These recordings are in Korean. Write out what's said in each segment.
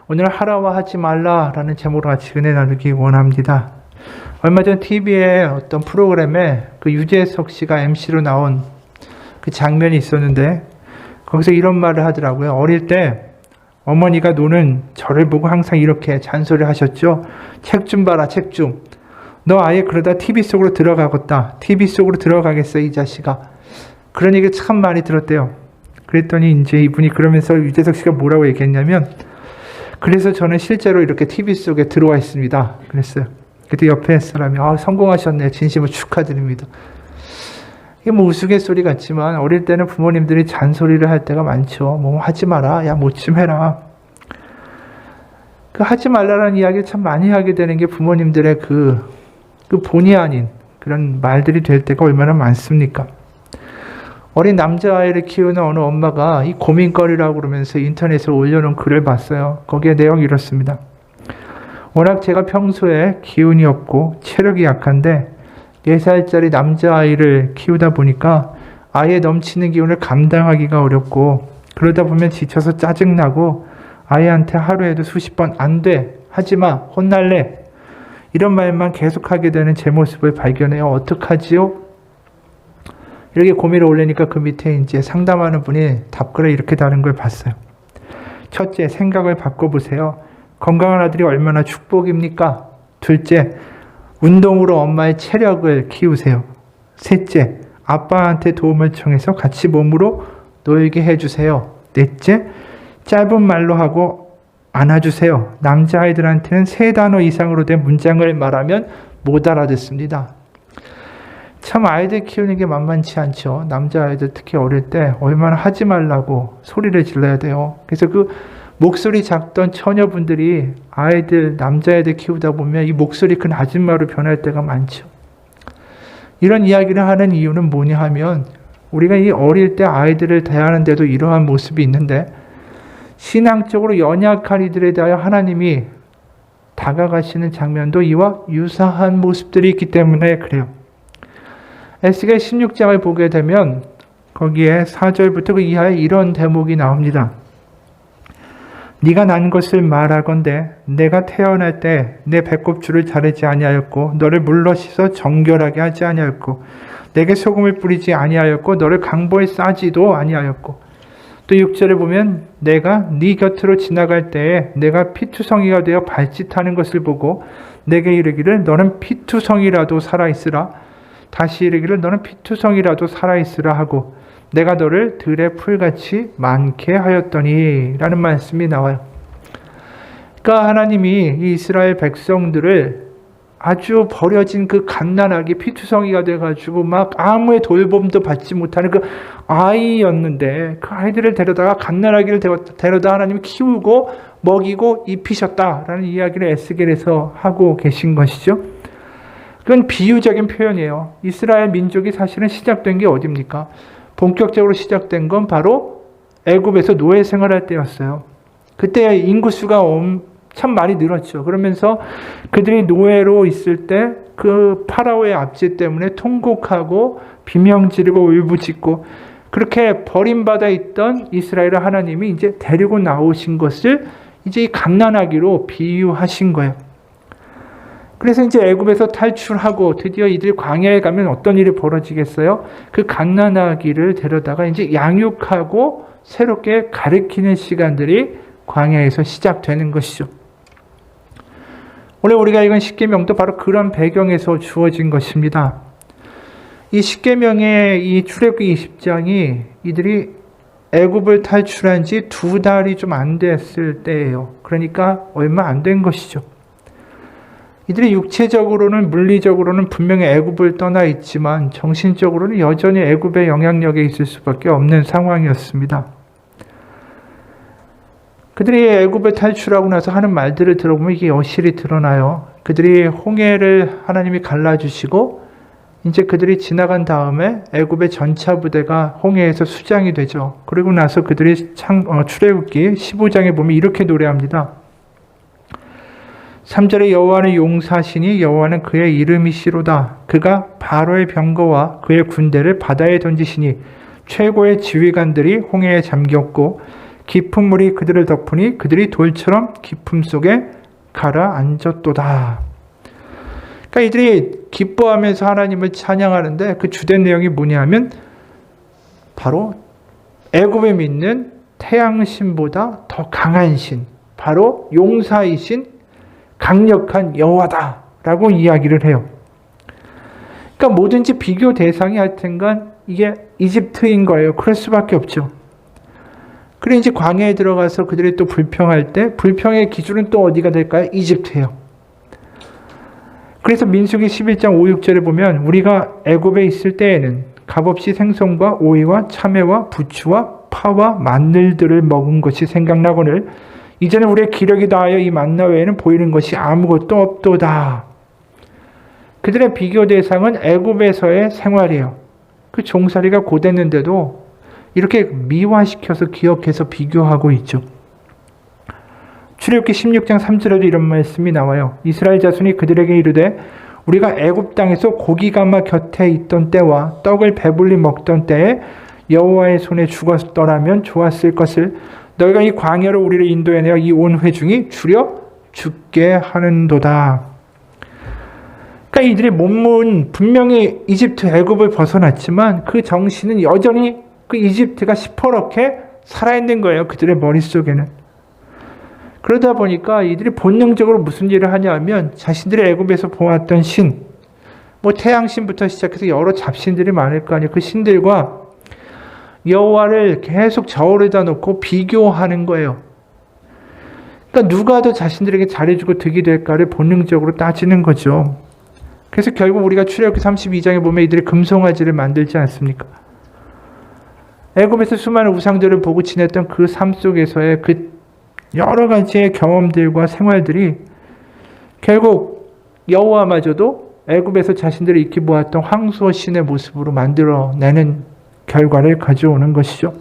오늘 하라와 하지 말라라는 제목으로 같이 은혜 나누기 원합니다. 얼마 전 TV에 어떤 프로그램에 그 유재석 씨가 MC로 나온 그 장면이 있었는데 거기서 이런 말을 하더라고요. 어릴 때 어머니가 노는 저를 보고 항상 이렇게 잔소리를 하셨죠. 책 좀 봐라, 책 좀. 너 아예 그러다 TV 속으로 들어가겠다. TV 속으로 들어가겠어, 이 자식아. 그런 얘기 참 많이 들었대요. 그랬더니 이제 이분이 그러면서 유재석 씨가 뭐라고 얘기했냐면, 그래서 저는 실제로 이렇게 TV 속에 들어와 있습니다. 그랬어요. 그때 옆에 사람이 성공하셨네. 진심으로 축하드립니다. 이게 뭐 우스갯소리 같지만 어릴 때는 부모님들이 잔소리를 할 때가 많죠. 뭐 하지 마라. 야, 뭐 좀 해라. 그 하지 말라라는 이야기를 참 많이 하게 되는 게 부모님들의 그 본의 아닌 그런 말들이 될 때가 얼마나 많습니까? 어린 남자아이를 키우는 어느 엄마가 이 고민거리라고 그러면서 인터넷에 올려놓은 글을 봤어요. 거기에 내용이 이렇습니다. 워낙 제가 평소에 기운이 없고 체력이 약한데 4살짜리 남자아이를 키우다 보니까 아이의 넘치는 기운을 감당하기가 어렵고 그러다 보면 지쳐서 짜증나고 아이한테 하루에도 수십 번 안 돼, 하지마, 혼날래 이런 말만 계속하게 되는 제 모습을 발견해요. 어떡하지요? 이렇게 고민을 올리니까 그 밑에 이제 상담하는 분이 답글을 이렇게 다는 걸 봤어요. 첫째, 생각을 바꿔보세요. 건강한 아들이 얼마나 축복입니까? 둘째, 운동으로 엄마의 체력을 키우세요. 셋째, 아빠한테 도움을 청해서 같이 몸으로 놀게 해주세요. 넷째, 짧은 말로 하고 안아주세요. 남자아이들한테는 3단어 이상으로 된 문장을 말하면 못 알아듣습니다. 참 아이들 키우는 게 만만치 않죠. 남자아이들 특히 어릴 때 얼마나 하지 말라고 소리를 질러야 돼요. 그래서 그 목소리 작던 처녀분들이 남자애들 키우다 보면 이 목소리 큰 아줌마로 변할 때가 많죠. 이런 이야기를 하는 이유는 뭐냐 하면 우리가 이 어릴 때 아이들을 대하는데도 이러한 모습이 있는데 신앙적으로 연약한 이들에 대하여 하나님이 다가가시는 장면도 이와 유사한 모습들이 있기 때문에 그래요. 에스겔 16장을 보게 되면 거기에 4절부터 그 이하에 이런 대목이 나옵니다. 네가 난 것을 말하건대 내가 태어날 때 내 배꼽줄을 자르지 아니하였고 너를 물러 씻어 정결하게 하지 아니하였고 내게 소금을 뿌리지 아니하였고 너를 강보에 싸지도 아니하였고 또 6절에 보면 내가 네 곁으로 지나갈 때에 내가 피투성이가 되어 발짓하는 것을 보고 내게 이르기를 너는 피투성이라도 살아있으라 다시 이르기를 너는 피투성이라도 살아있으라 하고 내가 너를 들의 풀같이 많게 하였더니 라는 말씀이 나와요. 그러니까 하나님이 이 이스라엘 백성들을 아주 버려진 그 갓난아기 피투성이가 돼가지고 막 아무의 돌봄도 받지 못하는 그 아이였는데 그 아이들을 데려다가 갓난아기를 데려다 하나님이 키우고 먹이고 입히셨다라는 이야기를 에스겔에서 하고 계신 것이죠. 그건 비유적인 표현이에요. 이스라엘 민족이 사실은 시작된 게 어디입니까? 본격적으로 시작된 건 바로 애굽에서 노예 생활할 때였어요. 그때 인구수가 참 많이 늘었죠. 그러면서 그들이 노예로 있을 때 그 파라오의 압제 때문에 통곡하고 비명 지르고 울부짖고 그렇게 버림받아 있던 이스라엘을 하나님이 이제 데리고 나오신 것을 이제 이 갓난아기로 비유하신 거예요. 그래서 이제 애굽에서 탈출하고 드디어 이들이 광야에 가면 어떤 일이 벌어지겠어요? 그 갓난아기를 데려다가 이제 양육하고 새롭게 가르치는 시간들이 광야에서 시작되는 것이죠. 오늘 우리가 읽은 십계명도 바로 그런 배경에서 주어진 것입니다. 이 십계명의 이 출애굽기 20장이 이들이 애굽을 탈출한 지 2달이 좀 안 됐을 때예요. 그러니까 얼마 안 된 것이죠. 이들이 육체적으로는 물리적으로는 분명히 애굽을 떠나 있지만 정신적으로는 여전히 애굽의 영향력에 있을 수밖에 없는 상황이었습니다. 그들이 애굽을 탈출하고 나서 하는 말들을 들어보면 이게 여실히 드러나요. 그들이 홍해를 하나님이 갈라주시고 이제 그들이 지나간 다음에 애굽의 전차 부대가 홍해에서 수장이 되죠. 그리고 나서 그들이 출애굽기 15장에 보면 이렇게 노래합니다. 3절에 여호와는 용사시니 여호와는 그의 이름이시로다. 그가 바로의 병거와 그의 군대를 바다에 던지시니 최고의 지휘관들이 홍해에 잠겼고 깊은 물이 그들을 덮으니 그들이 돌처럼 깊음 속에 가라앉았도다. 그러니까 이들이 기뻐하면서 하나님을 찬양하는데 그 주된 내용이 뭐냐면 바로 애굽에 믿는 태양신보다 더 강한 신, 바로 용사이신 강력한 여호와다라고 이야기를 해요. 그러니까 뭐든지 비교 대상이 하여튼간 이게 이집트인 거예요. 그럴 수밖에 없죠. 그래 이제 광야에 들어가서 그들이 또 불평할 때 불평의 기준은 또 어디가 될까요? 이집트예요. 그래서 민수기 11장 5, 6절에 보면 우리가 애굽에 있을 때에는 값없이 생선과 오이와 참외와 부추와 파와 마늘들을 먹은 것이 생각나거늘 이제는 우리의 기력이 다하여 이 만나 외에는 보이는 것이 아무것도 없도다. 그들의 비교 대상은 애굽에서의 생활이에요. 그 종살이가 고됐는데도 이렇게 미화시켜서 기억해서 비교하고 있죠. 출애굽기 16장 3절에도 이런 말씀이 나와요. 이스라엘 자손이 그들에게 이르되 우리가 애굽 땅에서 고기가마 곁에 있던 때와 떡을 배불리 먹던 때에 여호와의 손에 죽었더라면 좋았을 것을 너희가 이 광야로 우리를 인도해내어 이 온 회중이 줄여 죽게 하는도다. 그러니까 이들의 몸은 분명히 이집트 애굽을 벗어났지만 그 정신은 여전히 그 이집트가 시퍼렇게 살아있는 거예요. 그들의 머릿속에는. 그러다 보니까 이들이 본능적으로 무슨 일을 하냐면 자신들의 애굽에서 보았던 신, 뭐 태양신부터 시작해서 여러 잡신들이 많을 거 아니에요. 그 신들과 여호와를 계속 저울에다 놓고 비교하는 거예요. 그러니까 누가 더 자신들에게 잘해주고 득이 될까를 본능적으로 따지는 거죠. 그래서 결국 우리가 출애굽기 32장에 보면 이들이 금송아지를 만들지 않습니까? 애굽에서 수많은 우상들을 보고 지냈던 그 삶 속에서의 그 여러 가지의 경험들과 생활들이 결국 여호와마저도 애굽에서 자신들이 익히 보았던 황소 신의 모습으로 만들어내는 결과를 가져오는 것이죠.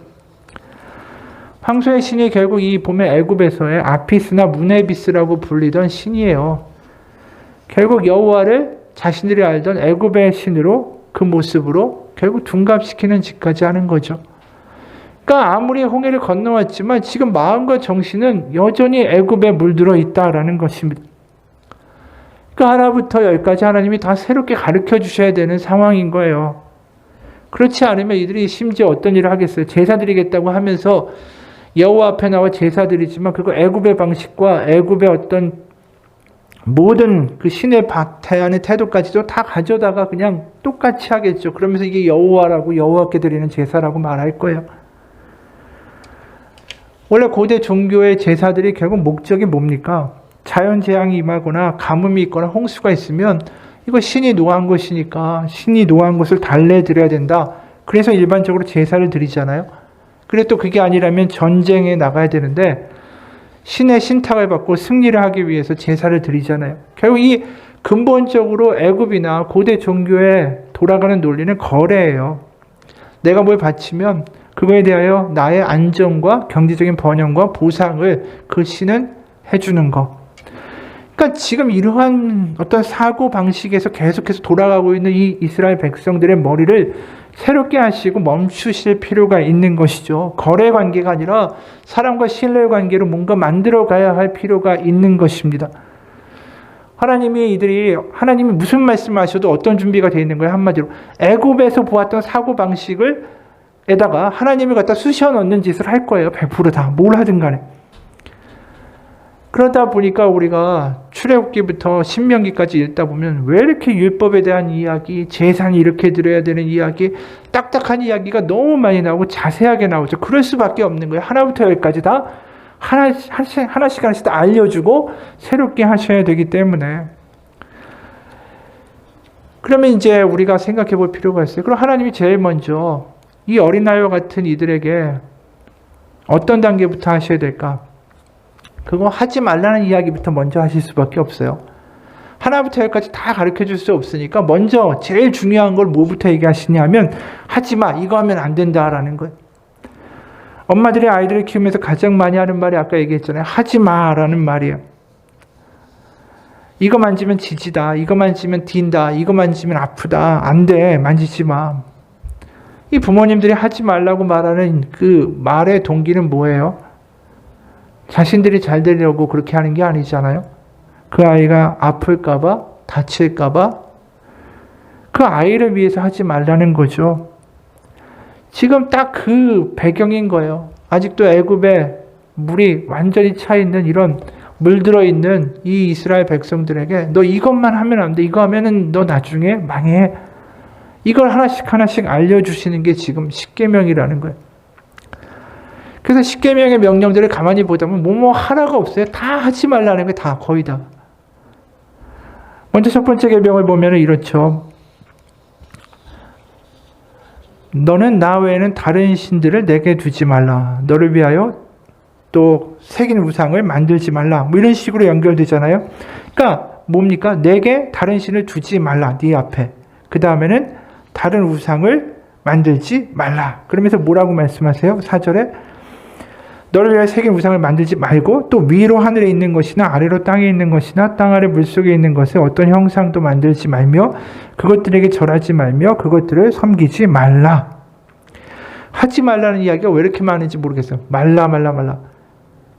황소의 신이 결국 이 보면 애굽에서의 아피스나 무네비스라고 불리던 신이에요. 결국 여호와를 자신들이 알던 애굽의 신으로 그 모습으로 결국 둔갑시키는 짓까지 하는 거죠. 그러니까 아무리 홍해를 건너왔지만 지금 마음과 정신은 여전히 애굽에 물들어 있다라는 것입니다. 그러니까 하나부터 열까지 하나님이 다 새롭게 가르쳐 주셔야 되는 상황인 거예요. 그렇지 않으면 이들이 심지어 어떤 일을 하겠어요? 제사 드리겠다고 하면서 여호와 앞에 나와 제사 드리지만 그거 애굽의 방식과 애굽의 어떤 모든 그 신의 대하는 태도까지도 다 가져다가 그냥 똑같이 하겠죠. 그러면서 이게 여호와라고 여호와께 드리는 제사라고 말할 거예요. 원래 고대 종교의 제사들이 결국 목적이 뭡니까? 자연재앙이 임하거나 가뭄이 있거나 홍수가 있으면 이거 신이 노한 것이니까 신이 노한 것을 달래드려야 된다. 그래서 일반적으로 제사를 드리잖아요. 그래 또 그게 아니라면 전쟁에 나가야 되는데 신의 신탁을 받고 승리를 하기 위해서 제사를 드리잖아요. 결국 이 근본적으로 애굽이나 고대 종교에 돌아가는 논리는 거래예요. 내가 뭘 바치면 그거에 대하여 나의 안정과 경제적인 번영과 보상을 그 신은 해주는 것. 그러니까 지금 이러한 어떤 사고 방식에서 계속해서 돌아가고 있는 이 이스라엘 백성들의 머리를 새롭게 하시고 멈추실 필요가 있는 것이죠. 거래 관계가 아니라 사람과 신뢰 관계로 뭔가 만들어 가야 할 필요가 있는 것입니다. 하나님이 무슨 말씀하셔도 어떤 준비가 되어 있는 거예요? 한마디로 애굽에서 보았던 사고 방식을 에다가 하나님을 갖다 쑤셔 넣는 짓을 할 거예요. 100% 다. 뭘 하든 간에. 그러다 보니까 우리가 출애굽기부터 신명기까지 읽다 보면 왜 이렇게 율법에 대한 이야기, 제사는 이렇게 드려야 되는 이야기, 딱딱한 이야기가 너무 많이 나오고 자세하게 나오죠. 그럴 수밖에 없는 거예요. 하나부터 열까지 다 하나씩 다 알려주고 새롭게 하셔야 되기 때문에. 그러면 이제 우리가 생각해 볼 필요가 있어요. 그럼 하나님이 제일 먼저 이 어린아이와 같은 이들에게 어떤 단계부터 하셔야 될까? 그거 하지 말라는 이야기부터 먼저 하실 수밖에 없어요. 하나부터 열까지 다 가르쳐 줄 수 없으니까 먼저 제일 중요한 걸 뭐부터 얘기하시냐면 하지 마, 이거 하면 안 된다라는 거예요. 엄마들이 아이들을 키우면서 가장 많이 하는 말이 아까 얘기했잖아요. 하지 마라는 말이에요. 이거 만지면 지지다, 이거 만지면 딘다, 이거 만지면 아프다, 안 돼, 만지지 마. 이 부모님들이 하지 말라고 말하는 그 말의 동기는 뭐예요? 자신들이 잘 되려고 그렇게 하는 게 아니잖아요. 그 아이가 아플까봐, 다칠까봐 그 아이를 위해서 하지 말라는 거죠. 지금 딱 그 배경인 거예요. 아직도 애굽에 물이 완전히 차 있는 이런 물들어 있는 이 이스라엘 백성들에게 너 이것만 하면 안 돼. 이거 하면은 너 나중에 망해. 이걸 하나씩 하나씩 알려주시는 게 지금 십계명이라는 거예요. 그래서 십계명의 명령들을 가만히 보다 보면 뭐뭐 하라가 없어요. 다 하지 말라는 게 다 거의 다. 먼저 첫 번째 계명을 보면 이렇죠. 너는 나 외에는 다른 신들을 내게 두지 말라. 너를 위하여 또 새긴 우상을 만들지 말라. 뭐 이런 식으로 연결되잖아요. 그러니까 뭡니까? 내게 다른 신을 두지 말라. 네 앞에. 그 다음에는 다른 우상을 만들지 말라. 그러면서 뭐라고 말씀하세요? 4절에 너를 위하여 새긴 우상을 만들지 말고 또 위로 하늘에 있는 것이나 아래로 땅에 있는 것이나 땅 아래 물속에 있는 것에 어떤 형상도 만들지 말며 그것들에게 절하지 말며 그것들을 섬기지 말라. 하지 말라는 이야기가 왜 이렇게 많은지 모르겠어요. 말라.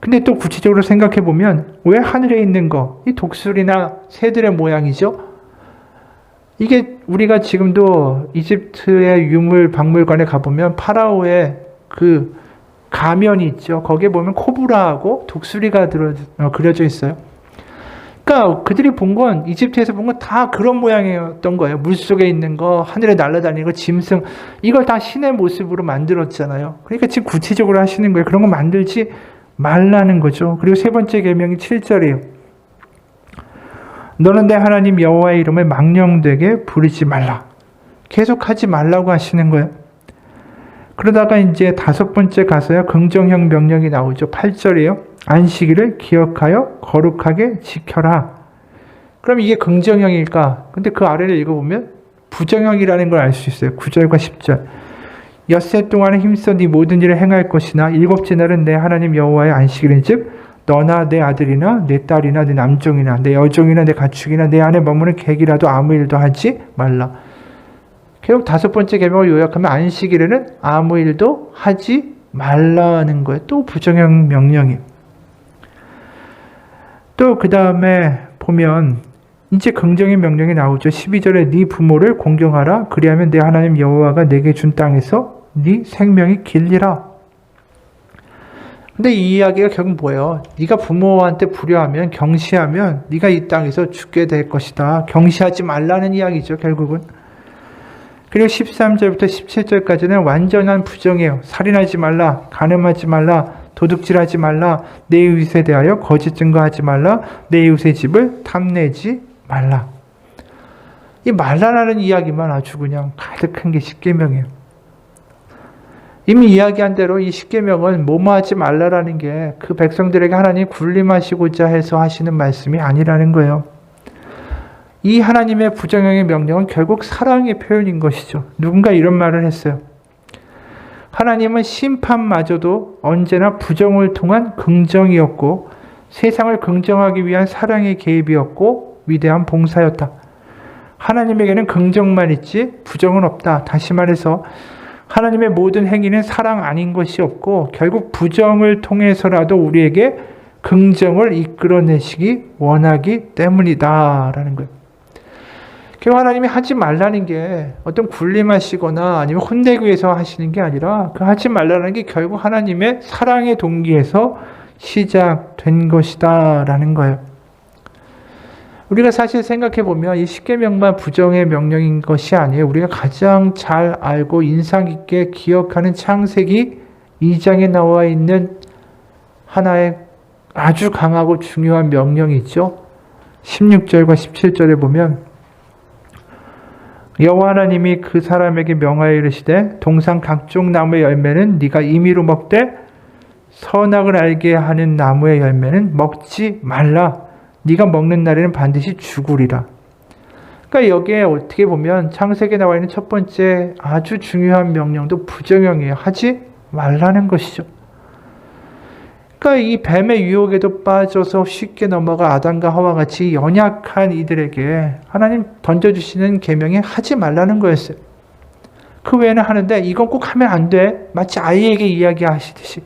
근데 또 구체적으로 생각해 보면 왜 하늘에 있는 거, 이 독수리나 새들의 모양이죠? 이게 우리가 지금도 이집트의 유물 박물관에 가보면 파라오의 그 가면이 있죠. 거기에 보면 코브라하고 독수리가 그려져 있어요. 그러니까 그들이 본 건 이집트에서 본 건 다 그런 모양이었던 거예요. 물속에 있는 거, 하늘에 날아다니는 거, 짐승 이걸 다 신의 모습으로 만들었잖아요. 그러니까 지금 구체적으로 하시는 거예요. 그런 거 만들지 말라는 거죠. 그리고 세 번째 계명이 7절이에요. 너는 내 하나님 여호와의 이름을 망령되게 부르지 말라. 계속 하지 말라고 하시는 거예요. 그러다가 이제 다섯 번째 가서요. 긍정형 명령이 나오죠. 8절이에요. 안식일을 기억하여 거룩하게 지켜라. 그럼 이게 긍정형일까? 근데 그 아래를 읽어보면 부정형이라는 걸 알 수 있어요. 9절과 10절. 엿새 동안에 힘써 네 모든 일을 행할 것이나 일곱째 날은 내 하나님 여호와의 안식일인즉 너나 내 아들이나 내 딸이나 내 남종이나 내 여종이나 내 가축이나 내 안에 머무는 객이라도 아무 일도 하지 말라. 결국 다섯 번째 계명을 요약하면 안식일에는 아무 일도 하지 말라는 거예요. 또 부정형 명령이에요. 또 그 다음에 보면 이제 긍정의 명령이 나오죠. 12절에 네 부모를 공경하라. 그리하면 내 하나님 여호와가 내게 준 땅에서 네 생명이 길리라. 근데 이 이야기가 결국 뭐예요? 네가 부모한테 불효하면 경시하면 네가 이 땅에서 죽게 될 것이다. 경시하지 말라는 이야기죠. 결국은. 그리고 13절부터 17절까지는 완전한 부정이에요. 살인하지 말라. 간음하지 말라. 도둑질하지 말라. 내 이웃에 대하여 거짓 증거하지 말라. 내 이웃의 집을 탐내지 말라. 이 말라라는 이야기만 아주 그냥 가득한 게 십계명이에요. 이미 이야기한 대로 이 십계명은 뭐뭐하지 말라라는 게 그 백성들에게 하나님 군림하시고자 해서 하시는 말씀이 아니라는 거예요. 이 하나님의 부정형의 명령은 결국 사랑의 표현인 것이죠. 누군가 이런 말을 했어요. 하나님은 심판마저도 언제나 부정을 통한 긍정이었고 세상을 긍정하기 위한 사랑의 개입이었고 위대한 봉사였다. 하나님에게는 긍정만 있지 부정은 없다. 다시 말해서 하나님의 모든 행위는 사랑 아닌 것이 없고 결국 부정을 통해서라도 우리에게 긍정을 이끌어내시기 원하기 때문이다 라는 거예요. 결국 하나님이 하지 말라는 게 어떤 군림하시거나 아니면 혼내기 위해서 하시는 게 아니라 그 하지 말라는 게 결국 하나님의 사랑의 동기에서 시작된 것이다 라는 거예요. 우리가 사실 생각해 보면 이 십계명만 부정의 명령인 것이 아니에요. 우리가 가장 잘 알고 인상 깊게 기억하는 창세기 2장에 나와 있는 하나의 아주 강하고 중요한 명령이 있죠. 16절과 17절에 보면 여호와 하나님이 그 사람에게 명하여 이르시되 동산 각종 나무의 열매는 네가 임의로 먹되 선악을 알게 하는 나무의 열매는 먹지 말라. 네가 먹는 날에는 반드시 죽으리라. 그러니까 여기에 어떻게 보면 창세기에 나와 있는 첫 번째 아주 중요한 명령도 부정형이에요. 하지 말라는 것이죠. 그러니까 이 뱀의 유혹에도 빠져서 쉽게 넘어가 아담과 하와 같이 연약한 이들에게 하나님 던져주시는 계명이 하지 말라는 거였어요. 그 외에는 하는데 이건 꼭 하면 안 돼. 마치 아이에게 이야기하시듯이.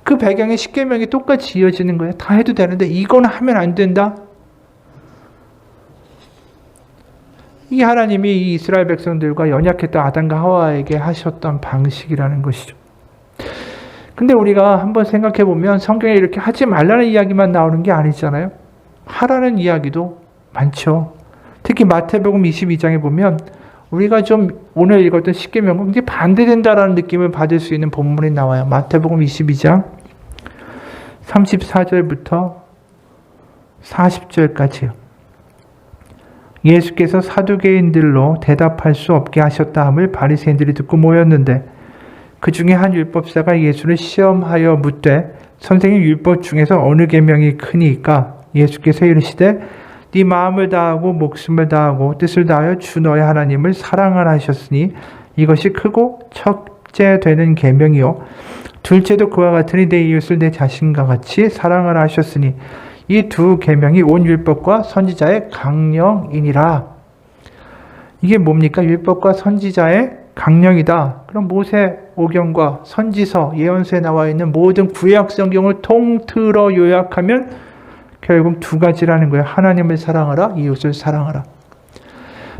그 배경에 십계명이 똑같이 이어지는 거예요. 다 해도 되는데 이거는 하면 안 된다. 이게 하나님이 이 이스라엘 백성들과 연약했던 아담과 하와에게 하셨던 방식이라는 것이죠. 근데 우리가 한번 생각해 보면 성경에 이렇게 하지 말라는 이야기만 나오는 게 아니잖아요. 하라는 이야기도 많죠. 특히 마태복음 22장에 보면 우리가 좀 오늘 읽었던 십계명과 이제 반대된다라는 느낌을 받을 수 있는 본문이 나와요. 마태복음 22장 34절부터 40절까지요. 예수께서 사두개인들로 대답할 수 없게 하셨다 함을 바리새인들이 듣고 모였는데 그 중에 한 율법사가 예수를 시험하여 묻되 선생님, 율법 중에서 어느 계명이 크니까? 예수께서 이르시되 네 마음을 다하고 목숨을 다하고 뜻을 다하여 주 너의 하나님을 사랑하라 하셨으니 이것이 크고 첫째 되는 계명이요 둘째도 그와 같으니 내 이웃을 내 자신과 같이 사랑하라 하셨으니 이 두 계명이 온 율법과 선지자의 강령이니라. 이게 뭡니까? 율법과 선지자의 강령이다. 그럼 모세오경과 선지서, 예언서에 나와 있는 모든 구약 성경을 통틀어 요약하면 결국 두 가지라는 거예요. 하나님을 사랑하라, 이웃을 사랑하라.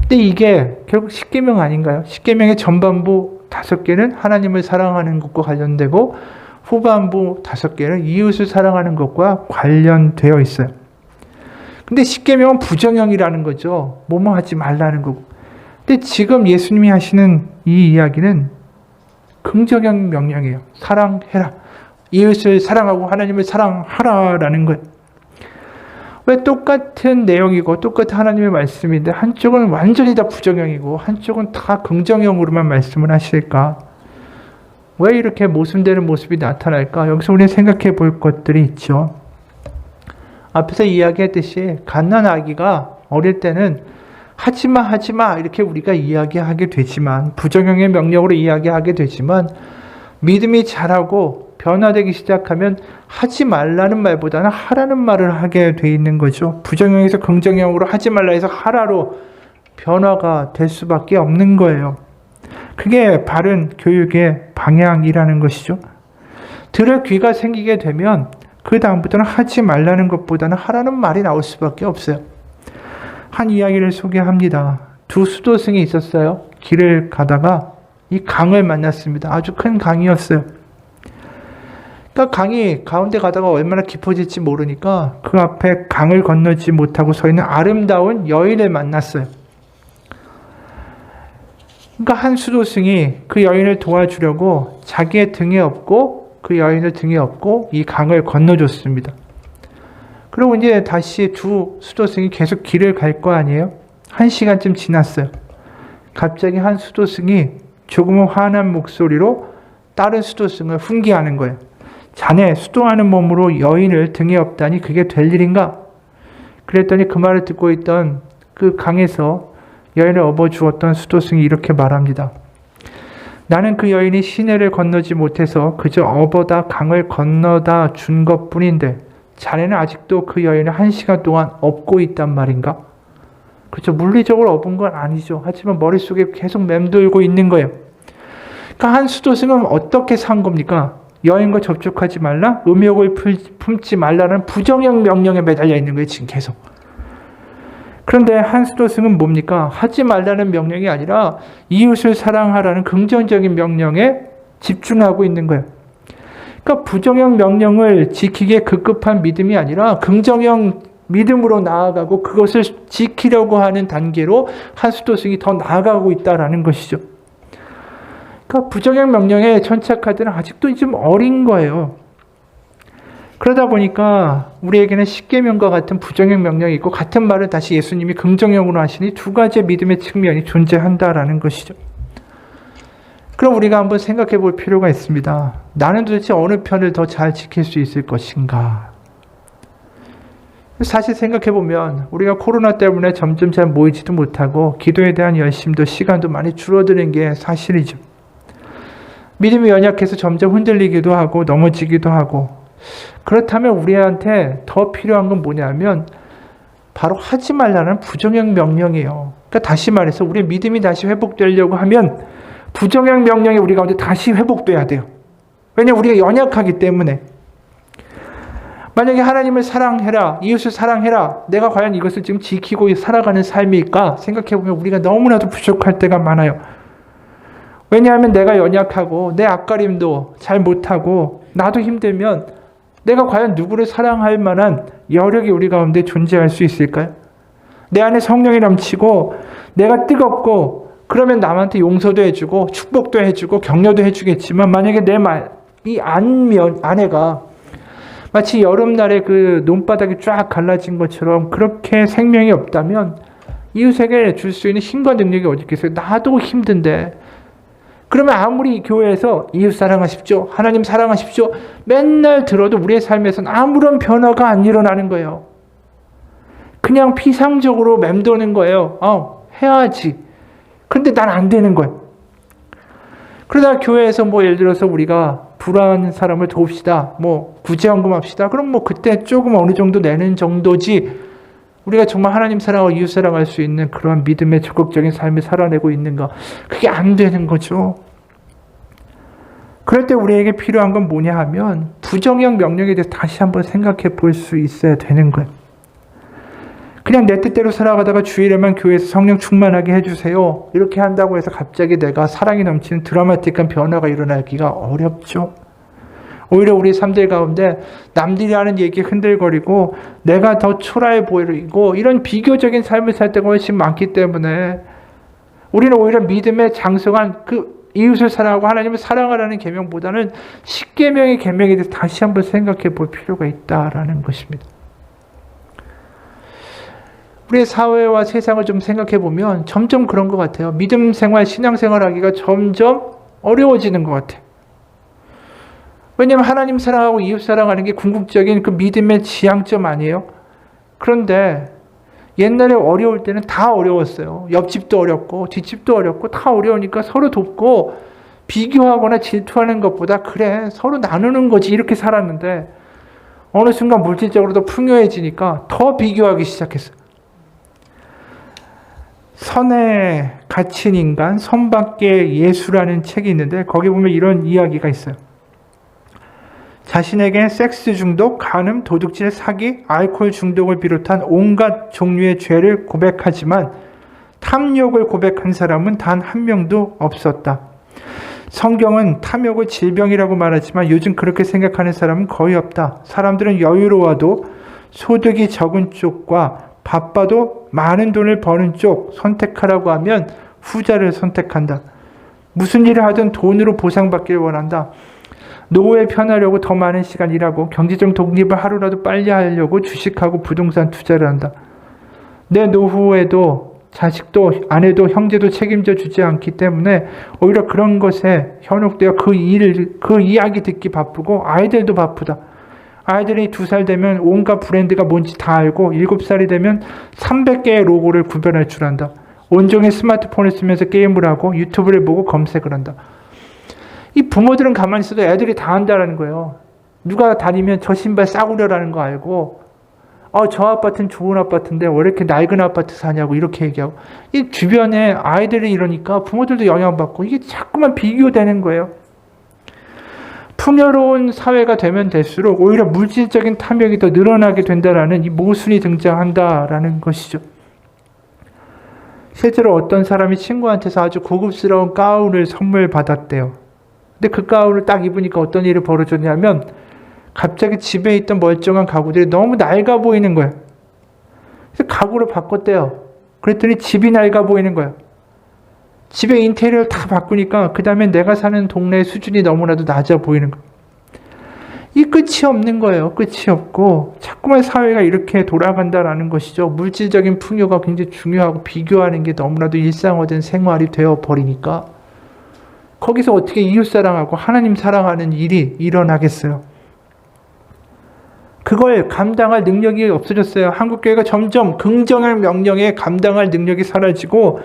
근데 이게 결국 십계명 아닌가요? 십계명의 전반부 5개는 하나님을 사랑하는 것과 관련되고 후반부 5개는 이웃을 사랑하는 것과 관련되어 있어요. 근데 십계명은 부정형이라는 거죠. 뭐뭐 하지 말라는 거고. 근데 지금 예수님이 하시는 이 이야기는 긍정형 명령이에요. 사랑해라. 이웃을 사랑하고 하나님을 사랑하라라는 거예요. 왜 똑같은 내용이고 똑같은 하나님의 말씀인데 한쪽은 완전히 다 부정형이고 한쪽은 다 긍정형으로만 말씀을 하실까? 왜 이렇게 모순되는 모습이 나타날까? 여기서 우리는 생각해 볼 것들이 있죠. 앞에서 이야기했듯이 갓난 아기가 어릴 때는 하지마 하지마 이렇게 우리가 이야기하게 되지만 부정형의 명령으로 이야기하게 되지만 믿음이 자라고 변화되기 시작하면 하지 말라는 말보다는 하라는 말을 하게 돼 있는 거죠. 부정형에서 긍정형으로 하지 말라 해서 하라로 변화가 될 수밖에 없는 거예요. 그게 바른 교육의 방향이라는 것이죠. 들을 귀가 생기게 되면 그 다음부터는 하지 말라는 것보다는 하라는 말이 나올 수밖에 없어요. 한 이야기를 소개합니다. 두 수도승이 있었어요. 길을 가다가 이 강을 만났습니다. 아주 큰 강이었어요. 그러니까 강이 가운데 가다가 얼마나 깊어질지 모르니까 그 앞에 강을 건너지 못하고 서 있는 아름다운 여인을 만났어요. 그러니까 한 수도승이 그 여인을 도와주려고 자기의 등에 업고 그 여인을 등에 업고 이 강을 건너줬습니다. 그리고 이제 다시 두 수도승이 계속 길을 갈 거 아니에요? 1시간쯤 지났어요. 갑자기 한 수도승이 조금은 화난 목소리로 다른 수도승을 훈계하는 거예요. 자네 수도하는 몸으로 여인을 등에 업다니 그게 될 일인가? 그랬더니 그 말을 듣고 있던 그 강에서 여인을 업어주었던 수도승이 이렇게 말합니다. 나는 그 여인이 시내를 건너지 못해서 그저 업어다 강을 건너다 준 것뿐인데 자네는 아직도 그 여인을 1시간 동안 업고 있단 말인가? 그렇죠. 물리적으로 업은 건 아니죠. 하지만 머릿속에 계속 맴돌고 있는 거예요. 그러니까 한 수도승은 어떻게 산 겁니까? 여인과 접촉하지 말라, 음욕을 품지 말라는 부정형 명령에 매달려 있는 거예요. 지금 계속. 그런데 한 수도승은 뭡니까? 하지 말라는 명령이 아니라 이웃을 사랑하라는 긍정적인 명령에 집중하고 있는 거예요. 그러니까 부정형 명령을 지키기에 급급한 믿음이 아니라 긍정형 믿음으로 나아가고 그것을 지키려고 하는 단계로 한 수도승이 더 나아가고 있다는 것이죠. 그러니까 부정형 명령에 천착하들은 아직도 좀 어린 거예요. 그러다 보니까 우리에게는 십계명과 같은 부정형 명령이 있고 같은 말을 다시 예수님이 긍정형으로 하시니 두 가지의 믿음의 측면이 존재한다라는 것이죠. 그럼 우리가 한번 생각해 볼 필요가 있습니다. 나는 도대체 어느 편을 더 잘 지킬 수 있을 것인가? 사실 생각해 보면 우리가 코로나 때문에 점점 잘 모이지도 못하고 기도에 대한 열심도 시간도 많이 줄어드는 게 사실이죠. 믿음이 연약해서 점점 흔들리기도 하고 넘어지기도 하고 그렇다면 우리한테 더 필요한 건 뭐냐면 바로 하지 말라는 부정형 명령이에요. 그러니까 다시 말해서 우리의 믿음이 다시 회복되려고 하면 부정형 명령이 우리 가운데 다시 회복돼야 돼요. 왜냐하면 우리가 연약하기 때문에. 만약에 하나님을 사랑해라, 이웃을 사랑해라, 내가 과연 이것을 지금 지키고 살아가는 삶일까 생각해보면 우리가 너무나도 부족할 때가 많아요. 왜냐하면 내가 연약하고 내 앞가림도 잘 못하고 나도 힘들면 내가 과연 누구를 사랑할 만한 여력이 우리 가운데 존재할 수 있을까요? 내 안에 성령이 넘치고 내가 뜨겁고 그러면 남한테 용서도 해주고 축복도 해주고 격려도 해주겠지만 만약에 이 안에가 마치 여름날에 그 논바닥이 쫙 갈라진 것처럼 그렇게 생명이 없다면 이웃에게 줄 수 있는 힘과 능력이 어디 있겠어요? 나도 힘든데. 그러면 아무리 교회에서 이웃 사랑하십시오, 하나님 사랑하십시오 맨날 들어도 우리의 삶에서는 아무런 변화가 안 일어나는 거예요. 그냥 피상적으로 맴도는 거예요. 해야지. 근데 난 안 되는 거예요. 그러다 교회에서 예를 들어서 우리가 불안한 사람을 도웁시다. 구제헌금 합시다. 그럼 그때 조금 어느 정도 내는 정도지 우리가 정말 하나님 사랑하고 이웃 사랑할 수 있는 그런 믿음의 적극적인 삶을 살아내고 있는가? 그게 안 되는 거죠. 그럴 때 우리에게 필요한 건 뭐냐 하면 부정형 명령에 대해서 다시 한번 생각해 볼 수 있어야 되는 거예요. 그냥 내 뜻대로 살아가다가 주일에만 교회에서 성령 충만하게 해주세요. 이렇게 한다고 해서 갑자기 내가 사랑이 넘치는 드라마틱한 변화가 일어나기가 어렵죠. 오히려 우리 삶들 가운데 남들이 하는 얘기에 흔들거리고 내가 더 초라해 보이고 이런 비교적인 삶을 살 때가 훨씬 많기 때문에 우리는 오히려 믿음의 장성한 그 이웃을 사랑하고 하나님을 사랑하라는 계명보다는 10계명의 계명에 대해서 다시 한번 생각해 볼 필요가 있다라는 것입니다. 우리의 사회와 세상을 좀 생각해 보면 점점 그런 것 같아요. 믿음 생활, 신앙 생활 하기가 점점 어려워지는 것 같아요. 왜냐하면 하나님 사랑하고 이웃 사랑하는 게 궁극적인 그 믿음의 지향점 아니에요? 그런데 옛날에 어려울 때는 다 어려웠어요. 옆집도 어렵고 뒷집도 어렵고 다 어려우니까 서로 돕고 비교하거나 질투하는 것보다 그래 서로 나누는 거지 이렇게 살았는데 어느 순간 물질적으로도 풍요해지니까 더 비교하기 시작했어요. 선에 갇힌 인간, 선 밖의 예수라는 책이 있는데 거기 보면 이런 이야기가 있어요. 자신에게 섹스 중독, 간음, 도둑질, 사기, 알코올 중독을 비롯한 온갖 종류의 죄를 고백하지만 탐욕을 고백한 사람은 단 한 명도 없었다. 성경은 탐욕을 질병이라고 말하지만 요즘 그렇게 생각하는 사람은 거의 없다. 사람들은 여유로워도 소득이 적은 쪽과 바빠도 많은 돈을 버는 쪽 선택하라고 하면 후자를 선택한다. 무슨 일을 하든 돈으로 보상받기를 원한다. 노후에 편하려고 더 많은 시간 일하고 경제적 독립을 하루라도 빨리 하려고 주식하고 부동산 투자를 한다. 내 노후에도 자식도 아내도 형제도 책임져 주지 않기 때문에 오히려 그런 것에 현혹되어 그 이야기 듣기 바쁘고 아이들도 바쁘다. 아이들이 2살 되면 온갖 브랜드가 뭔지 다 알고 7살이 되면 300개의 로고를 구별할 줄 안다. 온종일 스마트폰을 쓰면서 게임을 하고 유튜브를 보고 검색을 한다. 이 부모들은 가만히 있어도 애들이 다 한다는 거예요. 누가 다니면 저 신발 싸구려라는 거 알고 저 아파트는 좋은 아파트인데 왜 이렇게 낡은 아파트 사냐고 이렇게 얘기하고 이 주변에 아이들이 이러니까 부모들도 영향받고 이게 자꾸만 비교되는 거예요. 풍요로운 사회가 되면 될수록 오히려 물질적인 탐욕이 더 늘어나게 된다라는 이 모순이 등장한다라는 것이죠. 실제로 어떤 사람이 친구한테서 아주 고급스러운 가운을 선물 받았대요. 근데 그 가운을 딱 입으니까 어떤 일이 벌어졌냐면 갑자기 집에 있던 멀쩡한 가구들이 너무 낡아 보이는 거예요. 그래서 가구를 바꿨대요. 그랬더니 집이 낡아 보이는 거예요. 집의 인테리어를 다 바꾸니까 그 다음에 내가 사는 동네의 수준이 너무나도 낮아 보이는 거예요. 이 끝이 없는 거예요. 끝이 없고 자꾸만 사회가 이렇게 돌아간다라는 것이죠. 물질적인 풍요가 굉장히 중요하고 비교하는 게 너무나도 일상화된 생활이 되어버리니까 거기서 어떻게 이웃 사랑하고 하나님 사랑하는 일이 일어나겠어요. 그걸 감당할 능력이 없어졌어요. 한국교회가 점점 긍정의 명령에 감당할 능력이 사라지고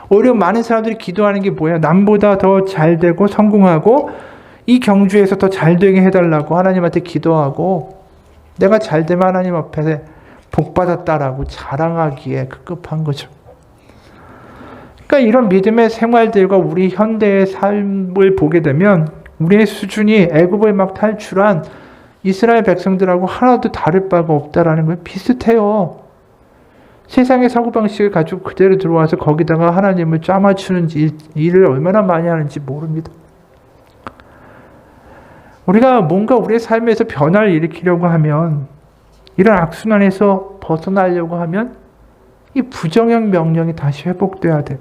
오히려 많은 사람들이 기도하는 게 뭐야? 남보다 더 잘되고 성공하고 이 경주에서 더 잘되게 해달라고 하나님한테 기도하고 내가 잘되면 하나님 앞에 복받았다라고 자랑하기에 급급한 거죠. 그러니까 이런 믿음의 생활들과 우리 현대의 삶을 보게 되면 우리의 수준이 애굽을 막 탈출한 이스라엘 백성들하고 하나도 다를 바가 없다라는 거예요. 비슷해요. 세상의 사고방식을 가지고 그대로 들어와서 거기다가 하나님을 짜맞추는 일을 얼마나 많이 하는지 모릅니다. 우리가 뭔가 우리의 삶에서 변화를 일으키려고 하면, 이런 악순환에서 벗어나려고 하면 이 부정형 명령이 다시 회복돼야 돼.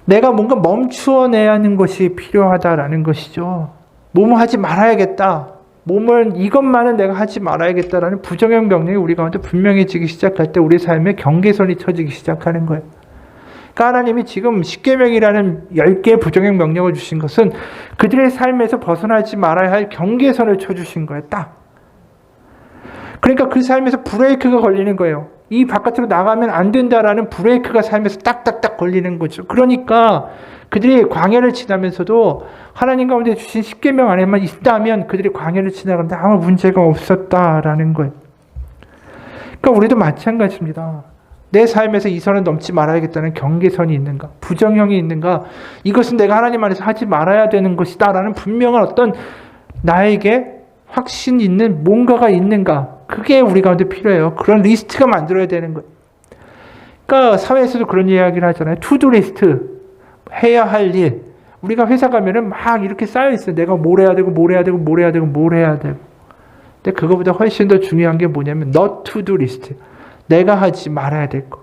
내가 뭔가 멈추어내야 하는 것이 필요하다라는 것이죠. 뭐뭐 하지 말아야겠다. 몸을 이것만은 내가 하지 말아야겠다라는 부정형 명령이 우리 가운데 분명해지기 시작할 때 우리 삶에 경계선이 쳐지기 시작하는 거예요. 그러니까 하나님이 지금 십계명이라는 10개의 부정형 명령을 주신 것은 그들의 삶에서 벗어나지 말아야 할 경계선을 쳐주신 거예요. 딱. 그러니까 그 삶에서 브레이크가 걸리는 거예요. 이 바깥으로 나가면 안 된다라는 브레이크가 삶에서 딱딱딱 걸리는 거죠. 그러니까 그들이 광야를 지나면서도 하나님 가운데 주신 십계명 안에만 있다면 그들이 광야를 지나가는데 아무 문제가 없었다라는 거예요. 그러니까 우리도 마찬가지입니다. 내 삶에서 이 선을 넘지 말아야겠다는 경계선이 있는가? 부정형이 있는가? 이것은 내가 하나님 안에서 하지 말아야 되는 것이다 라는 분명한 어떤 나에게 확신 있는 뭔가가 있는가? 그게 우리 가운데 필요해요. 그런 리스트가 만들어야 되는 거예요. 그러니까 사회에서도 그런 이야기를 하잖아요. 투두 리스트. 해야 할 일. 우리가 회사 가면은 막 이렇게 쌓여 있어요. 내가 뭘 해야 되고 뭘 해야 되고 뭘 해야 되고 뭘 해야 되고. 근데 그거보다 훨씬 더 중요한 게 뭐냐면 not to do list. 내가 하지 말아야 될 것.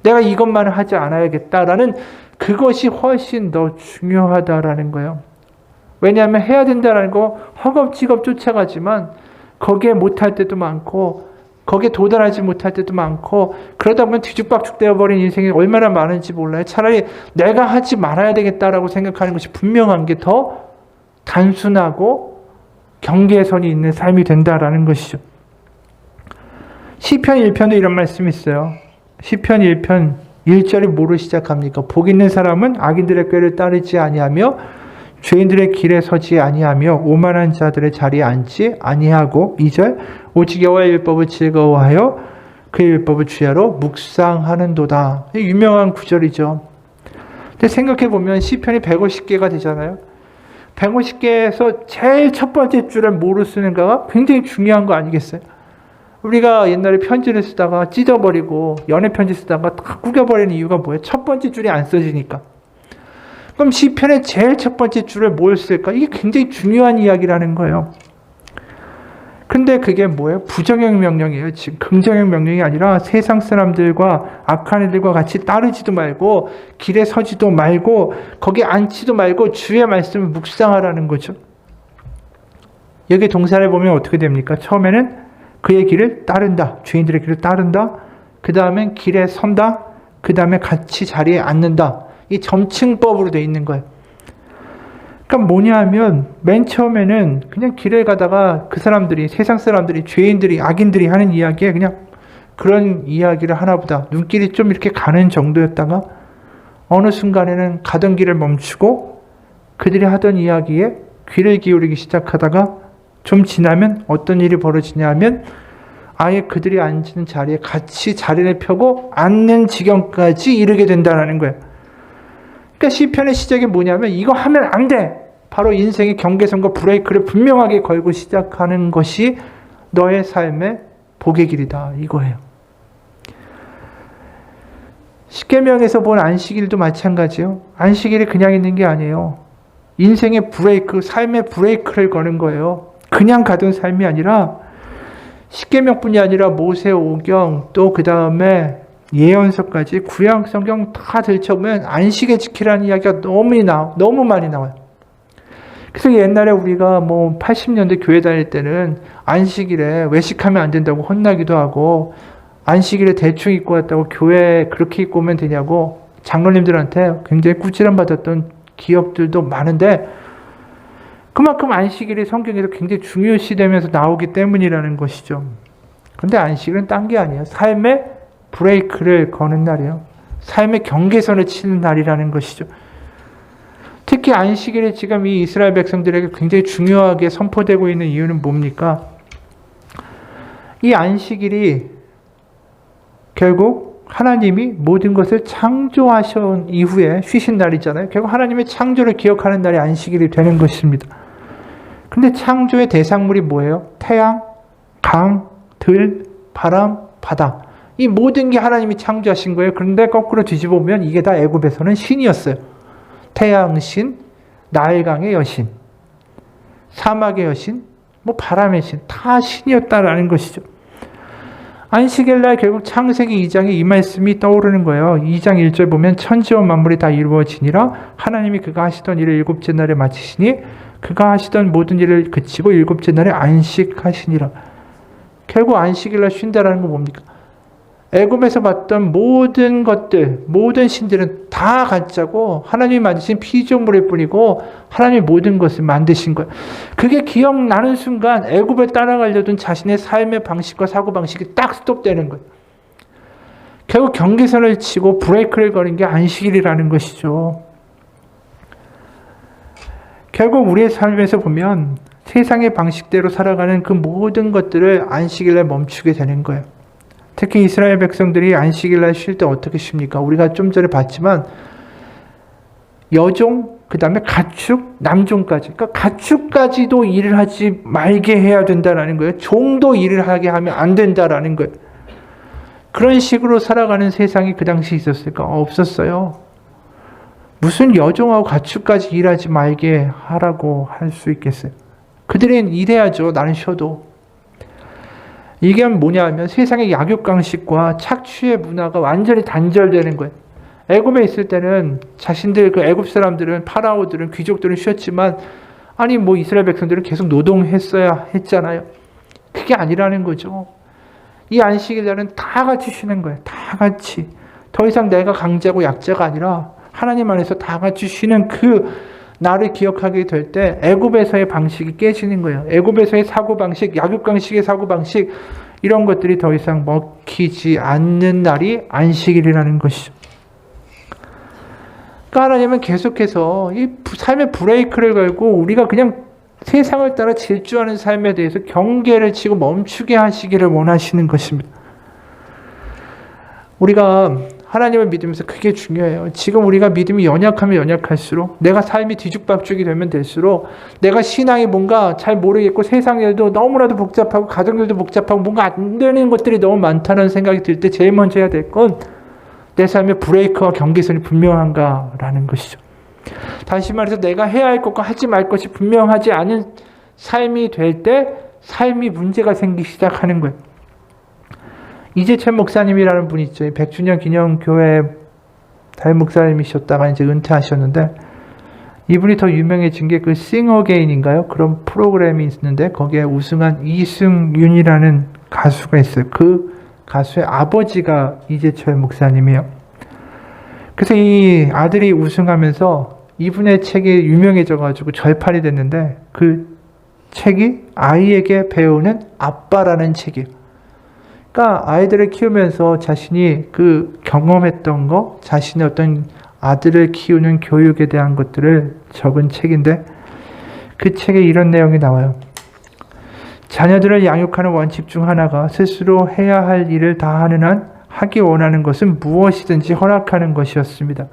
내가 이것만을 하지 않아야겠다라는 그것이 훨씬 더 중요하다라는 거예요. 왜냐하면 해야 된다라는 거 허겁지겁 쫓아가지만 거기에 못할 때도 많고 거기에 도달하지 못할 때도 많고 그러다 보면 뒤죽박죽 되어버린 인생이 얼마나 많은지 몰라요. 차라리 내가 하지 말아야 되겠다라고 생각하는 것이 분명한 게 더 단순하고 경계선이 있는 삶이 된다라는 것이죠. 시편 1편도 이런 말씀이 있어요. 시편 1편 1절이 뭐로 시작합니까? 복 있는 사람은 악인들의 꾀를 따르지 아니하며 죄인들의 길에 서지 아니하며 오만한 자들의 자리에 앉지 아니하고 2절 오직 여호와의 율법을 즐거워하여 그의 율법을 주야로 묵상하는도다. 유명한 구절이죠. 근데 생각해보면 시편이 150개가 되잖아요. 150개에서 제일 첫 번째 줄을 뭐로 쓰는가가 굉장히 중요한 거 아니겠어요? 우리가 옛날에 편지를 쓰다가 찢어버리고 연애 편지 쓰다가 다 구겨버리는 이유가 뭐예요? 첫 번째 줄이 안 써지니까. 그럼 시편의 제일 첫 번째 줄을 뭘 쓸까? 이게 굉장히 중요한 이야기라는 거예요. 근데 그게 뭐예요? 부정형 명령이에요. 지금 긍정형 명령이 아니라 세상 사람들과 악한 애들과 같이 따르지도 말고 길에 서지도 말고 거기에 앉지도 말고 주의 말씀을 묵상하라는 거죠. 여기 동사를 보면 어떻게 됩니까? 처음에는 그의 길을 따른다. 죄인들의 길을 따른다. 그 다음엔 길에 선다. 그 다음에 같이 자리에 앉는다. 이 점층법으로 되어 있는 거예요. 그러니까 뭐냐 하면 맨 처음에는 그냥 길을 가다가 그 사람들이 세상 사람들이 죄인들이 악인들이 하는 이야기에 그냥 그런 이야기를 하나보다 눈길이 좀 이렇게 가는 정도였다가 어느 순간에는 가던 길을 멈추고 그들이 하던 이야기에 귀를 기울이기 시작하다가 좀 지나면 어떤 일이 벌어지냐 하면 아예 그들이 앉는 자리에 같이 자리를 펴고 앉는 지경까지 이르게 된다는 거예요. 그러니까 시편의 시작이 뭐냐면 이거 하면 안 돼. 바로 인생의 경계선과 브레이크를 분명하게 걸고 시작하는 것이 너의 삶의 복의 길이다. 이거예요. 십계명에서 본 안식일도 마찬가지예요. 안식일이 그냥 있는 게 아니에요. 인생의 브레이크, 삶의 브레이크를 거는 거예요. 그냥 가던 삶이 아니라 십계명뿐이 아니라 모세오경 또 그 다음에 예언서까지 구약 성경 다 들춰보면 안식일 지키라는 이야기가 너무 많이 나와요. 그래서 옛날에 우리가 80년대 교회 다닐 때는 안식일에 외식하면 안 된다고 혼나기도 하고 안식일에 대충 입고 왔다고 교회에 그렇게 입고 오면 되냐고 장로님들한테 굉장히 꾸지람 받았던 기억들도 많은데 그만큼 안식일이 성경에서 굉장히 중요시되면서 나오기 때문이라는 것이죠. 그런데 안식일은 딴 게 아니에요. 삶의 브레이크를 거는 날이에요. 삶의 경계선을 치는 날이라는 것이죠. 특히 안식일이 지금 이 이스라엘 백성들에게 굉장히 중요하게 선포되고 있는 이유는 뭡니까? 이 안식일이 결국 하나님이 모든 것을 창조하신 이후에 쉬신 날이잖아요. 결국 하나님의 창조를 기억하는 날이 안식일이 되는 것입니다. 근데 창조의 대상물이 뭐예요? 태양, 강, 들, 바람, 바다. 이 모든 게 하나님이 창조하신 거예요. 그런데 거꾸로 뒤집어 보면 이게 다 애굽에서는 신이었어요. 태양 신, 나일강의 여신, 사막의 여신, 바람의 신, 다 신이었다라는 것이죠. 안식일날 결국 창세기 2장에 이 말씀이 떠오르는 거예요. 2장 1절 보면 천지와 만물이 다 이루어지니라 하나님이 그가 하시던 일을 일곱째 날에 마치시니 그가 하시던 모든 일을 그치고 일곱째 날에 안식하시니라. 결국 안식일날 쉰다라는 건 뭡니까? 애굽에서 봤던 모든 것들, 모든 신들은 다 가짜고 하나님이 만드신 피조물일 뿐이고 하나님이 모든 것을 만드신 거예요. 그게 기억나는 순간 애굽을 따라가려던 자신의 삶의 방식과 사고방식이 딱 스톱되는 거예요. 결국 경계선을 치고 브레이크를 거는 게 안식일이라는 것이죠. 결국 우리의 삶에서 보면 세상의 방식대로 살아가는 그 모든 것들을 안식일에 멈추게 되는 거예요. 특히 이스라엘 백성들이 안식일날 쉴 때 어떻게 쉽니까? 우리가 좀 전에 봤지만 여종, 그 다음에 가축, 남종까지. 그러니까 가축까지도 일을 하지 말게 해야 된다는 거예요. 종도 일을 하게 하면 안 된다는 거예요. 그런 식으로 살아가는 세상이 그 당시 있었을까? 없었어요. 무슨 여종하고 가축까지 일하지 말게 하라고 할 수 있겠어요? 그들은 일해야죠. 나는 쉬어도. 이게 뭐냐면 세상의 약육강식과 착취의 문화가 완전히 단절되는 거예요. 애굽에 있을 때는 자신들 그 애굽 사람들은 파라오들은 귀족들은 쉬었지만 아니 이스라엘 백성들은 계속 노동했어야 했잖아요. 그게 아니라는 거죠. 이 안식일 날은 다 같이 쉬는 거예요. 다 같이. 더 이상 내가 강자고 약자가 아니라 하나님 안에서 다 같이 쉬는 그 나를 기억하게 될 때 애굽에서의 방식이 깨지는 거예요. 애굽에서의 사고방식, 약육강식의 사고방식 이런 것들이 더 이상 먹히지 않는 날이 안식일이라는 것이죠. 그러니까 하나님은 계속해서 이 삶의 브레이크를 걸고 우리가 그냥 세상을 따라 질주하는 삶에 대해서 경계를 치고 멈추게 하시기를 원하시는 것입니다. 우리가 하나님을 믿으면서 그게 중요해요. 지금 우리가 믿음이 연약하면 연약할수록 내가 삶이 뒤죽박죽이 되면 될수록 내가 신앙이 뭔가 잘 모르겠고 세상 일도 너무나도 복잡하고 가정일도 복잡하고 뭔가 안 되는 것들이 너무 많다는 생각이 들 때 제일 먼저 해야 될 건 내 삶의 브레이크와 경계선이 분명한가라는 것이죠. 다시 말해서 내가 해야 할 것과 하지 말 것이 분명하지 않은 삶이 될 때 삶이 문제가 생기기 시작하는 거예요. 이재철 목사님이라는 분이 있죠. 100주년 기념교회 담임 목사님이셨다가 이제 은퇴하셨는데 이분이 더 유명해진 게 그 싱어게인인가요? 그런 프로그램이 있는데 거기에 우승한 이승윤이라는 가수가 있어요. 그 가수의 아버지가 이재철 목사님이에요. 그래서 이 아들이 우승하면서 이분의 책이 유명해져가지고 절판이 됐는데 그 책이 아이에게 배우는 아빠라는 책이에요. 그러니까 아이들을 키우면서 자신이 그 경험했던 거, 자신의 어떤 아들을 키우는 교육에 대한 것들을 적은 책인데 그 책에 이런 내용이 나와요. 자녀들을 양육하는 원칙 중 하나가 스스로 해야 할 일을 다 하는 한 하기 원하는 것은 무엇이든지 허락하는 것이었습니다.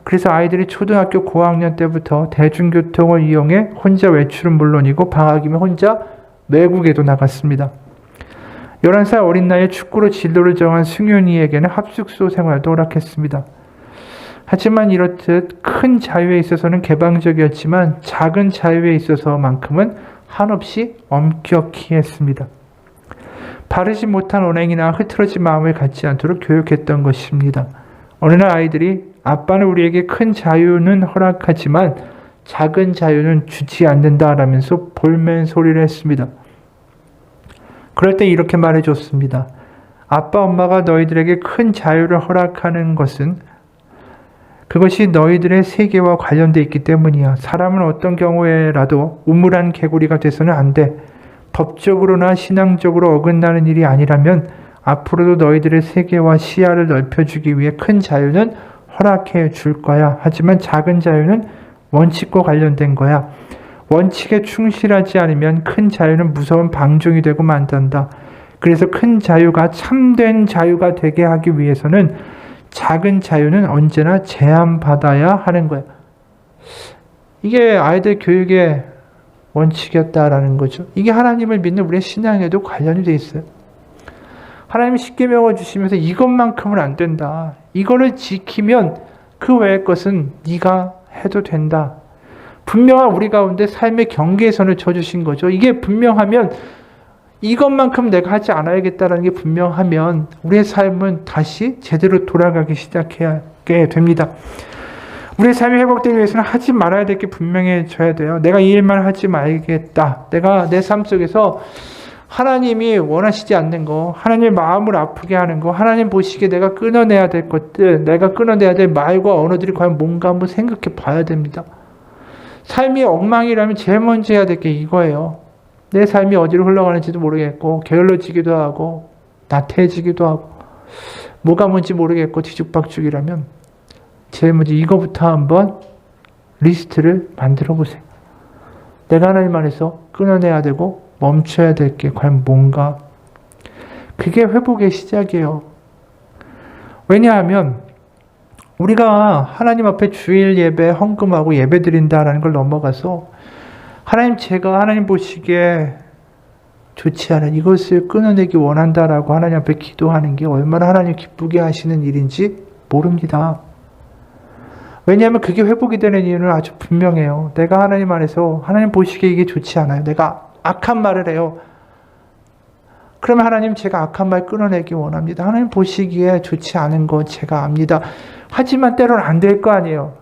그래서 아이들이 초등학교 고학년 때부터 대중교통을 이용해 혼자 외출은 물론이고 방학이면 혼자 외국에도 나갔습니다. 11살 어린 나이에 축구로 진로를 정한 승윤이에게는 합숙소 생활도 허락했습니다. 하지만 이렇듯 큰 자유에 있어서는 개방적이었지만 작은 자유에 있어서만큼은 한없이 엄격히 했습니다. 바르지 못한 언행이나 흐트러진 마음을 갖지 않도록 교육했던 것입니다. 어느 날 아이들이 아빠는 우리에게 큰 자유는 허락하지만 작은 자유는 주지 않는다라면서 볼멘 소리를 했습니다. 그럴 때 이렇게 말해줬습니다. 아빠 엄마가 너희들에게 큰 자유를 허락하는 것은 그것이 너희들의 세계와 관련되어 있기 때문이야. 사람은 어떤 경우에라도 우물한 개구리가 돼서는 안 돼. 법적으로나 신앙적으로 어긋나는 일이 아니라면 앞으로도 너희들의 세계와 시야를 넓혀주기 위해 큰 자유는 허락해 줄 거야. 하지만 작은 자유는 원칙과 관련된 거야. 원칙에 충실하지 않으면 큰 자유는 무서운 방종이 되고 만단다. 그래서 큰 자유가 참된 자유가 되게 하기 위해서는 작은 자유는 언제나 제한받아야 하는 거예요. 이게 아이들 교육의 원칙이었다라는 거죠. 이게 하나님을 믿는 우리의 신앙에도 관련이 돼 있어요. 하나님이 십계명을 주시면서 이것만큼은 안 된다. 이거를 지키면 그 외의 것은 네가 해도 된다. 분명한 우리 가운데 삶의 경계선을 쳐주신 거죠. 이게 분명하면 이것만큼 내가 하지 않아야겠다는 게 분명하면 우리의 삶은 다시 제대로 돌아가기 시작하게 됩니다. 우리의 삶이 회복되기 위해서는 하지 말아야 될 게 분명해져야 돼요. 내가 이 일만 하지 말겠다. 내가 내 삶 속에서 하나님이 원하시지 않는 거, 하나님의 마음을 아프게 하는 거, 하나님 보시기에 내가 끊어내야 될 것들, 내가 끊어내야 될 말과 언어들이 과연 뭔가 한번 생각해 봐야 됩니다. 삶이 엉망이라면 제일 먼저 해야 될 게 이거예요. 내 삶이 어디로 흘러가는지도 모르겠고 게을러지기도 하고 나태해지기도 하고 뭐가 뭔지 모르겠고 뒤죽박죽이라면 제일 먼저 이거부터 한번 리스트를 만들어 보세요. 내가 하나님 안에서 끊어내야 되고 멈춰야 될 게 과연 뭔가. 그게 회복의 시작이에요. 왜냐하면 우리가 하나님 앞에 주일 예배 헌금하고 예배 드린다라는 걸 넘어가서 하나님, 제가 하나님 보시기에 좋지 않은 이것을 끊어내기 원한다라고 하나님 앞에 기도하는 게 얼마나 하나님 기쁘게 하시는 일인지 모릅니다. 왜냐하면 그게 회복이 되는 이유는 아주 분명해요. 내가 하나님 안에서 하나님 보시기에 이게 좋지 않아요. 내가 악한 말을 해요. 그러면 하나님, 제가 악한 말 끊어내기 원합니다. 하나님 보시기에 좋지 않은 거 제가 압니다. 하지만 때로는 안 될 거 아니에요.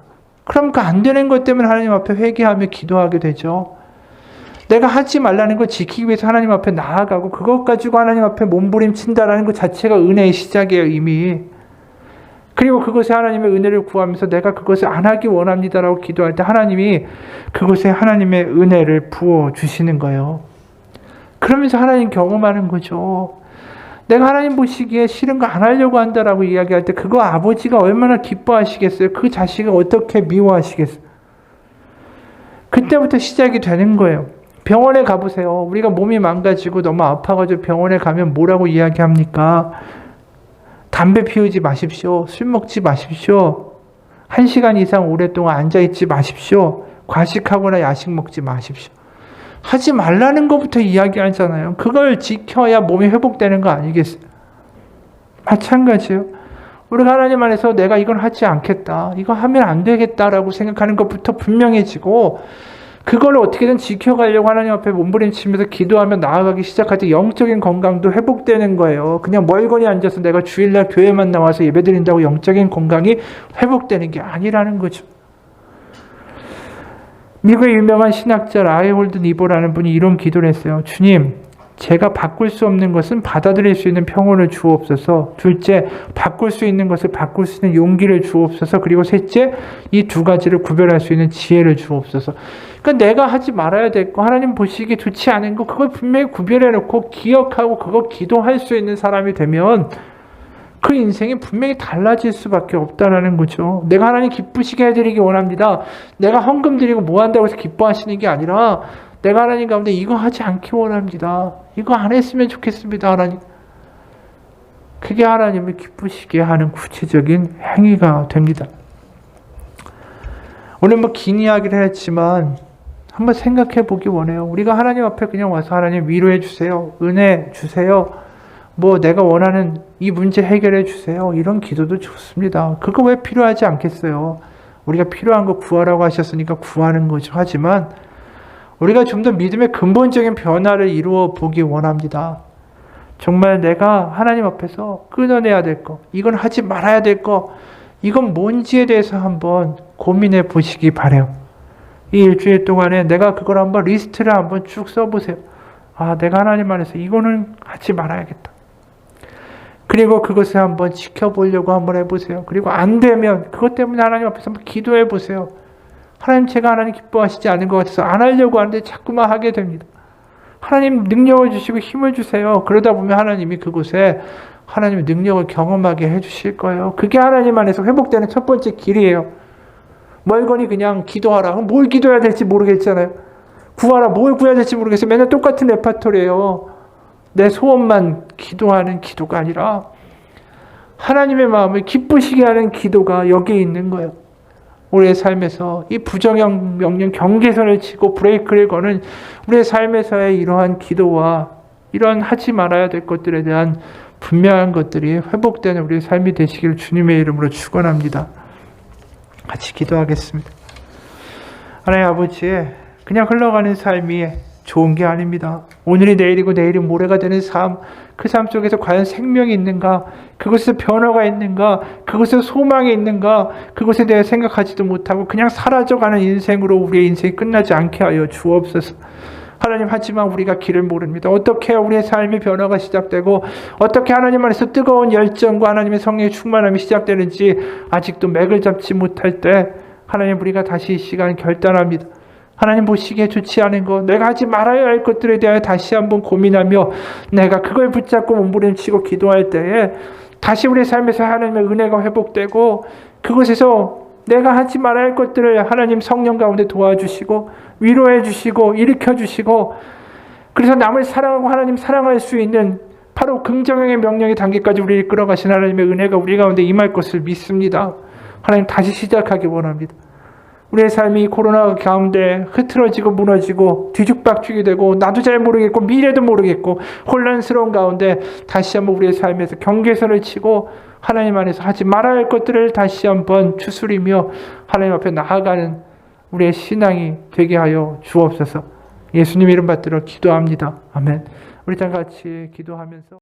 그럼 그 안 되는 것 때문에 하나님 앞에 회개하며 기도하게 되죠. 내가 하지 말라는 걸 지키기 위해서 하나님 앞에 나아가고 그것 가지고 하나님 앞에 몸부림친다라는 것 자체가 은혜의 시작이에요, 이미. 그리고 그것에 하나님의 은혜를 구하면서 내가 그것을 안 하기 원합니다라고 기도할 때 하나님이 그것에 하나님의 은혜를 부어주시는 거예요. 그러면서 하나님 경험하는 거죠. 내가 하나님 보시기에 싫은 거 안 하려고 한다라고 이야기할 때 그거 아버지가 얼마나 기뻐하시겠어요? 그 자식을 어떻게 미워하시겠어요? 그때부터 시작이 되는 거예요. 병원에 가보세요. 우리가 몸이 망가지고 너무 아파가지고 병원에 가면 뭐라고 이야기합니까? 담배 피우지 마십시오. 술 먹지 마십시오. 1시간 이상 오랫동안 앉아있지 마십시오. 과식하거나 야식 먹지 마십시오. 하지 말라는 것부터 이야기하잖아요. 그걸 지켜야 몸이 회복되는 거 아니겠어요? 마찬가지예요. 우리가 하나님 안에서 내가 이건 하지 않겠다, 이거 하면 안 되겠다라고 생각하는 것부터 분명해지고 그걸 어떻게든 지켜가려고 하나님 앞에 몸부림치면서 기도하며 나아가기 시작할 때 영적인 건강도 회복되는 거예요. 그냥 멀거니 앉아서 내가 주일날 교회만 나와서 예배드린다고 영적인 건강이 회복되는 게 아니라는 거죠. 미국의 유명한 신학자 라이홀드 니보라는 분이 이런 기도를 했어요. 주님, 제가 바꿀 수 없는 것은 받아들일 수 있는 평온을 주옵소서. 둘째, 바꿀 수 있는 것을 바꿀 수 있는 용기를 주옵소서. 그리고 셋째, 이 두 가지를 구별할 수 있는 지혜를 주옵소서. 그러니까 내가 하지 말아야 될 거, 하나님 보시기에 좋지 않은 거, 그걸 분명히 구별해놓고 기억하고 그거 기도할 수 있는 사람이 되면 그 인생이 분명히 달라질 수밖에 없다라는 거죠. 내가 하나님 기쁘시게 해드리기 원합니다. 내가 헌금 드리고 뭐 한다고 해서 기뻐하시는 게 아니라 내가 하나님 가운데 이거 하지 않기 원합니다. 이거 안 했으면 좋겠습니다, 하나님. 그게 하나님을 기쁘시게 하는 구체적인 행위가 됩니다. 오늘 긴 이야기를 했지만 한번 생각해 보기 원해요. 우리가 하나님 앞에 그냥 와서 하나님 위로해 주세요. 은혜 주세요. 내가 원하는 이 문제 해결해 주세요. 이런 기도도 좋습니다. 그거 왜 필요하지 않겠어요? 우리가 필요한 거 구하라고 하셨으니까 구하는 거죠. 하지만 우리가 좀 더 믿음의 근본적인 변화를 이루어 보기 원합니다. 정말 내가 하나님 앞에서 끊어내야 될 거, 이건 하지 말아야 될 거, 이건 뭔지에 대해서 한번 고민해 보시기 바래요. 이 일주일 동안에 내가 그걸 한번 리스트를 한번 쭉 써보세요. 내가 하나님 안에서 이거는 하지 말아야겠다. 그리고 그것을 한번 지켜보려고 한번 해보세요. 그리고 안 되면 그것 때문에 하나님 앞에서 한번 기도해 보세요. 하나님, 제가 하나님 기뻐하시지 않은 것 같아서 안 하려고 하는데 자꾸만 하게 됩니다. 하나님 능력을 주시고 힘을 주세요. 그러다 보면 하나님이 그곳에 하나님의 능력을 경험하게 해주실 거예요. 그게 하나님 안에서 회복되는 첫 번째 길이에요. 멀거니 그냥 기도하라. 그럼 뭘 기도해야 될지 모르겠잖아요. 구하라. 뭘 구해야 될지 모르겠어요. 맨날 똑같은 레파토리예요. 내 소원만 기도하는 기도가 아니라 하나님의 마음을 기쁘시게 하는 기도가 여기에 있는 거예요. 우리의 삶에서 이 부정형 명령 경계선을 치고 브레이크를 거는 우리의 삶에서의 이러한 기도와 이런 하지 말아야 될 것들에 대한 분명한 것들이 회복되는 우리의 삶이 되시길 주님의 이름으로 축원합니다. 같이 기도하겠습니다. 하나님 아버지, 그냥 흘러가는 삶이 좋은 게 아닙니다. 오늘이 내일이고 내일이 모레가 되는 삶, 그 삶 속에서 과연 생명이 있는가? 그곳에 변화가 있는가? 그곳에 소망이 있는가? 그것에 대해 생각하지도 못하고 그냥 사라져가는 인생으로 우리의 인생이 끝나지 않게 하여 주옵소서. 하나님, 하지만 우리가 길을 모릅니다. 어떻게 우리의 삶의 변화가 시작되고 어떻게 하나님 안에서 뜨거운 열정과 하나님의 성령의 충만함이 시작되는지 아직도 맥을 잡지 못할 때 하나님, 우리가 다시 이 시간 결단합니다. 하나님 보시기에 좋지 않은 것, 내가 하지 말아야 할 것들에 대하여 다시 한번 고민하며 내가 그걸 붙잡고 몸부림치고 기도할 때에 다시 우리의 삶에서 하나님의 은혜가 회복되고 그곳에서 내가 하지 말아야 할 것들을 하나님 성령 가운데 도와주시고 위로해 주시고 일으켜 주시고, 그래서 남을 사랑하고 하나님 사랑할 수 있는 바로 긍정형의 명령의 단계까지 우리를 이끌어가신 하나님의 은혜가 우리 가운데 임할 것을 믿습니다. 하나님, 다시 시작하기 원합니다. 우리의 삶이 코로나 가운데 흐트러지고 무너지고 뒤죽박죽이 되고 나도 잘 모르겠고 미래도 모르겠고 혼란스러운 가운데 다시 한번 우리의 삶에서 경계선을 치고 하나님 안에서 하지 말아야 할 것들을 다시 한번 추스리며 하나님 앞에 나아가는 우리의 신앙이 되게 하여 주옵소서. 예수님 이름 받들어 기도합니다. 아멘. 우리 다 같이 기도하면서